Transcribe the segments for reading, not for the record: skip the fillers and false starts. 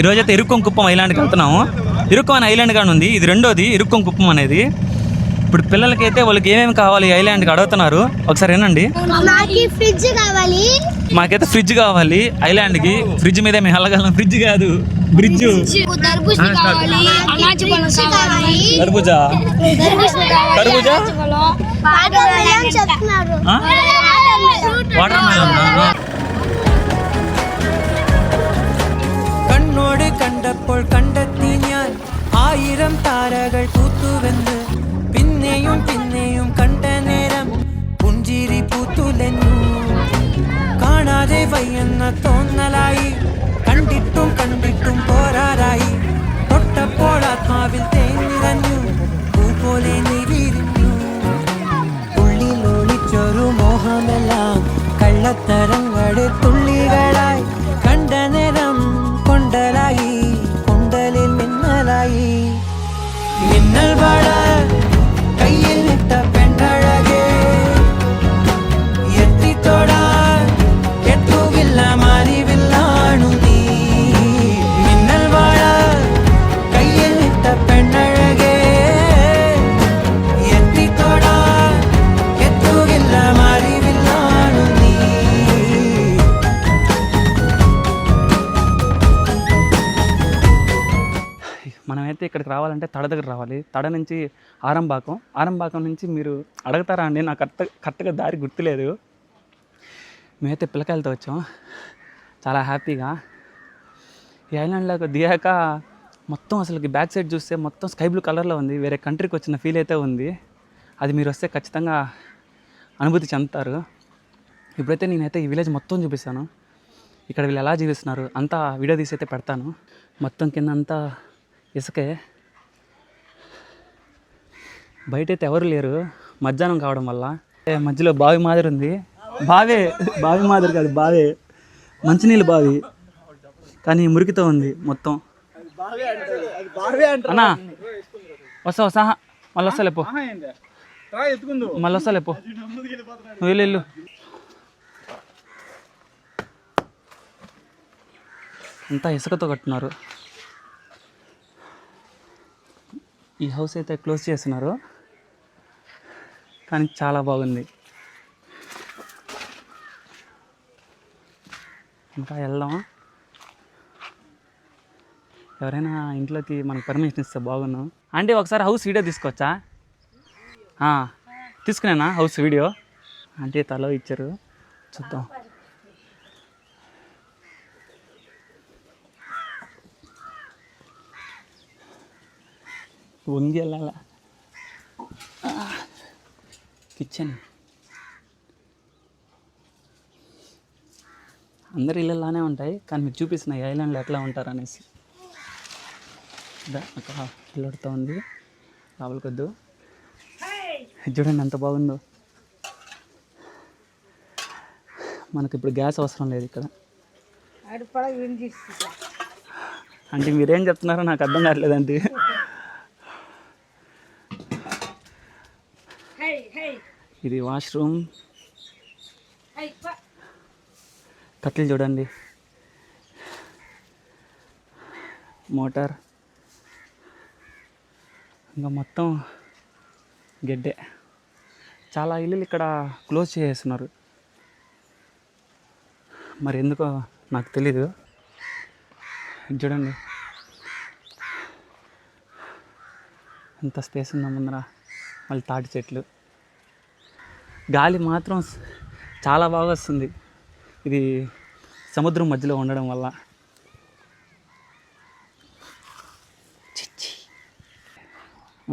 ఈరోజైతే ఇరుక్కొం కుప్పం ఐలాండ్కి వెళ్తున్నాము. ఇరుక్కొం అనే ఐలాండ్ కానీ ఉంది, ఇది రెండోది ఇరుక్కొం కుప్పం అనేది. ఇప్పుడు పిల్లలకైతే వాళ్ళకి ఏమేమి కావాలి ఐలాండ్కి అడుగుతున్నారు, ఒకసారి వినండి. మాకైతే ఫ్రిడ్జ్ కావాలి ఐలాండ్కి. ఫ్రిడ్జ్ మీద మేము వెళ్ళగలం, ఫ్రిడ్జ్ కాదు బ్రిడ్జ్. కర్బూజా కర్బూజా వాటర్ మెలన్. കണ്ണോട് കണ്ടപ്പോൾ കണ്ടെത്തി ഞാൻ 1000 താരകൾ പൂത്തുവെന്ന്. പിന്നെയും പിന്നെയും കണ്ട നേരം പുഞ്ചിരി പൂത്തുലഞ്ഞു. കാണാതെ വയ്യെന്ന തോന്നലായി, കണ്ടിട്ടും കണ്ടിട്ടും പോരാറായി. തൊട്ടപ്പോൾ ആത്മാവിൽ തേൻ നിറഞ്ഞു, പൂ പോലെ നീ വിരിഞ്ഞു. ഉള്ളിലൊളിച്ചൊരു മോഹമെല്ലാം കള്ളത്തരങ്ങളുടെ തുള്ളികളായി. കണ്ട നേരം കൊണ്ടലായി, കൊണ്ടലിൽ മിന്നലായി. മിന്നൽ വള കയ്യിൽ ഇട്ട പെണ്ണഴകേ, എത്തിത്തൊടാൻ എത്തുകില്ല മാറിവില്ലാണു നീ. മിന്നൽ വള കയ്യിൽ ഇട്ട പെണ്ണഴകേ, എത്തിത്തൊടാൻ എത്തുകില്ല മാറിവില്ലാണു നീ. మనమైతే ఇక్కడికి రావాలంటే తడ దగ్గర రావాలి. తడ నుంచి ఆరంబాకం, ఆరంబాకం నుంచి మీరు అడుగుతారా అండి, నాకు కరెక్ట్గా దారి గుర్తులేదు. మేమైతే పిల్లకాయలతో వచ్చాం చాలా హ్యాపీగా. ఈ ఐలాండ్లోకి దిగాక మొత్తం అసలుకి బ్యాక్ సైడ్ చూస్తే మొత్తం స్కై బ్లూ కలర్లో ఉంది. వేరే కంట్రీకి వచ్చిన ఫీల్ అయితే ఉంది. అది మీరు వస్తే ఖచ్చితంగా అనుభూతి చెందుతారు. ఇప్పుడైతే నేనైతే ఈ విలేజ్ మొత్తం చూపిస్తాను, ఇక్కడ వీళ్ళు ఎలా జీవిస్తున్నారు అంతా వీడియో తీసి అయితే పెడతాను. మొత్తం కింద అంతా ఇసుకే, బయటైతే ఎవరు లేరు మధ్యాహ్నం కావడం వల్ల. మధ్యలో బావి మాదిరి ఉంది. బావి మాదిరి కాదు, బావే మంచినీళ్ళు బావి, కానీ మురికితో ఉంది మొత్తం. అన్నా వస్తా మళ్ళీ వస్తాలేపో, మళ్ళీ వస్తాలేపో, నువ్వు వెళ్ళు. అంతా ఇసుకతో కట్టున్నారు. ఈ హౌస్ అయితే క్లోజ్ చేస్తున్నారు, కానీ చాలా బాగుంది. ఇంకా వెళ్దాం. ఎవరైనా ఇంట్లోకి మనకు పర్మిషన్ ఇస్తే బాగున్నాం. అంటే ఒకసారి హౌస్ వీడియో తీసుకోవచ్చా? తీసుకునేనా హౌస్ వీడియో? అంటే తలో ఇచ్చారు, చూద్దాం. వంగి వెళ్ళాల. కిచెన్ అందరి ఇళ్ళలానే ఉంటాయి, కానీ మీకు చూపిస్తున్న ఈ ఐలాండ్లో ఎట్లా ఉంటారు అనేసి. అక్కడ పిల్లడుతూ ఉంది, లోపలికొద్దు. చూడండి ఎంత బాగుందో. మనకి ఇప్పుడు గ్యాస్ అవసరం లేదు ఇక్కడ. అంటే మీరేం చెప్తున్నారో నాకు అర్థం కావట్లేదండి. ఇది వాష్రూమ్. కట్టెలు చూడండి, మోటార్, ఇంకా మొత్తం గడ్డే. చాలా ఇల్లులు ఇక్కడ క్లోజ్ చేసేస్తున్నారు, మరి ఎందుకో నాకు తెలీదు. చూడండి ఎంత స్పేస్ ఉందా ముందర. మళ్ళీ తాటి చెట్లు, గాలి మాత్రం చాలా బాగా వస్తుంది. ఇది సముద్రం మధ్యలో ఉండడం వల్ల.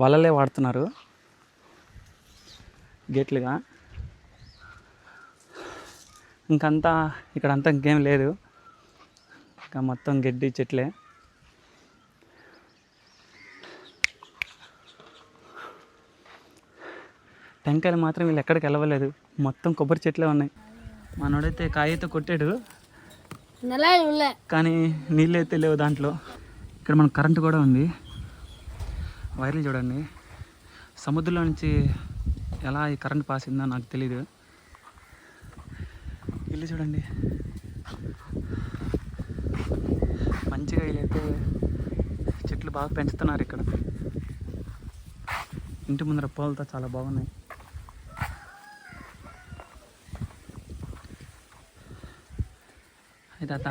వలలే వాడుతున్నారు గేట్లుగా. ఇంకంతా ఇక్కడంతా ఇంకేం లేదు, ఇంకా మొత్తం గడ్డి చెట్లే. టెంకాయలు మాత్రం వీళ్ళు ఎక్కడికి వెళ్ళవలేదు, మొత్తం కొబ్బరి చెట్లే ఉన్నాయి. మనోడైతే కాయతో కొట్టాడు, కానీ నీళ్ళు అయితే లేవు దాంట్లో. ఇక్కడ మనకు కరెంటు కూడా ఉంది. వైర్లు చూడండి, సముద్రంలో నుంచి ఎలా ఈ కరెంట్ పాస్ అయిందో నాకు తెలీదు. ఇల్లు చూడండి, మంచిగా వీళ్ళైతే చెట్లు బాగా పెంచుతున్నారు ఇక్కడ. ఇంటి ముందర పూలతో చాలా బాగున్నాయి. హాయ్ తాత.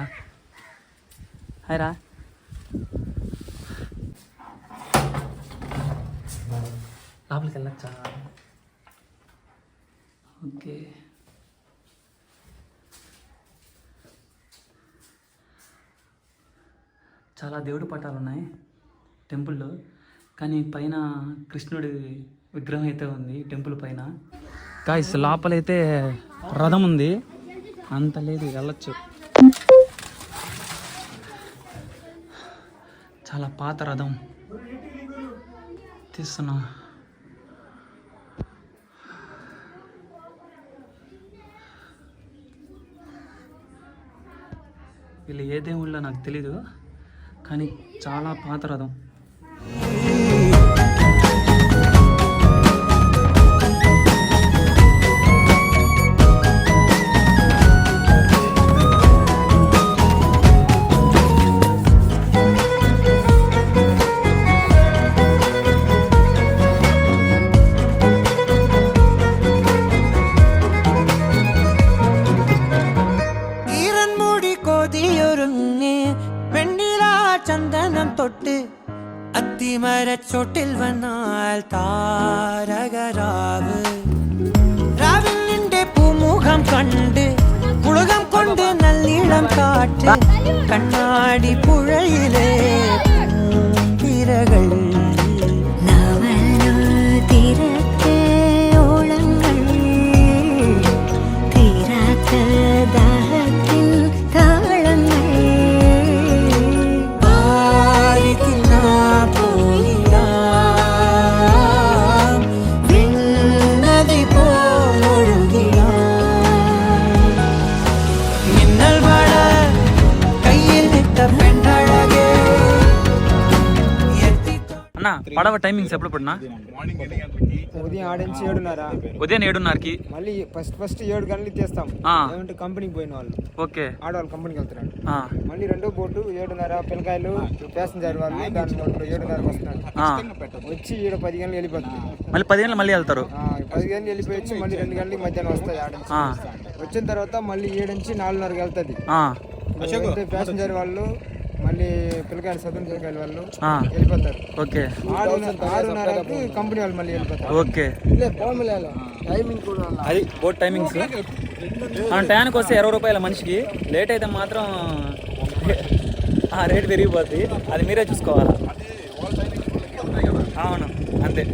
హాయ్ రా. లోపలికి వెళ్ళచ్చా? ఓకే. చాలా దేవుడి పటాలు ఉన్నాయి టెంపుల్లో, కానీ పైన కృష్ణుడి విగ్రహం అయితే ఉంది టెంపుల్ పైన. గాయ్స్ లోపలైతే రథం ఉంది, అంత లేదు, వెళ్ళచ్చు. చాలా పాత రథం తీస్తున్నా. వీళ్ళు ఏ దేవుళ్ళో నాకు తెలీదు, కానీ చాలా పాత రథం. ചന്ദനം തൊട്ട് അത്തിമരച്ചോട്ടിൽ വന്നാൽ താരകരാവ് രാവിൽ നിന്റെ പൂമുഖം കണ്ട് പുളകം കൊണ്ട് നല്ലിളം കാറ്റ് കണ്ണാടി പുഴയിലെ തിരകൾ పడవ టైమింగ్స్ ఎప్పుడు పడినా? ఉదయం 6:30. ఉదయం 7:30కి. మళ్ళీ ఫస్ట్ 7 గంటలకి తీస్తాం. ఏమంటే కంపెనీకి పోయిన వాళ్ళు, ఓకే, ఆడవాళ్ళు కంపెనీకి వెళ్తున్నారు. మళ్ళీ రెండో బోటు 7:30 పిల్లకాయలు ప్యాసింజర్ వాళ్ళు దాని 7:30కి వస్తున్నారు. వచ్చి 10 గంటలు వెళ్ళిపోతుంది. మళ్ళీ 10 గంటలు మళ్ళీ వెళ్తారు. 10 గంటలు వెళ్ళిపోయి మళ్ళీ 2 గంటలకి మధ్యాహ్నం వస్తాయి. వచ్చిన తర్వాత మళ్ళీ 7 నుంచి 4:30కి వెళ్తుంది. ప్యాసింజర్ వాళ్ళు మళ్ళీ పిల్లకాయలు చదువు పిల్లకాయల వాళ్ళు వెళ్ళిపోతారు. ఓకే, 6:30కి కంపెనీ వాళ్ళు మళ్ళీ వెళ్ళిపోతారు. ఓకే, టైమింగ్ కూడా అది బోట్ టైమింగ్స్. టైంకి వస్తే 20 రూపాయల మనిషికి, లేట్ అయితే మాత్రం రేట్ పెరిగిపోద్ది. అది మీరే చూసుకోవాలా. అవును, అంతే.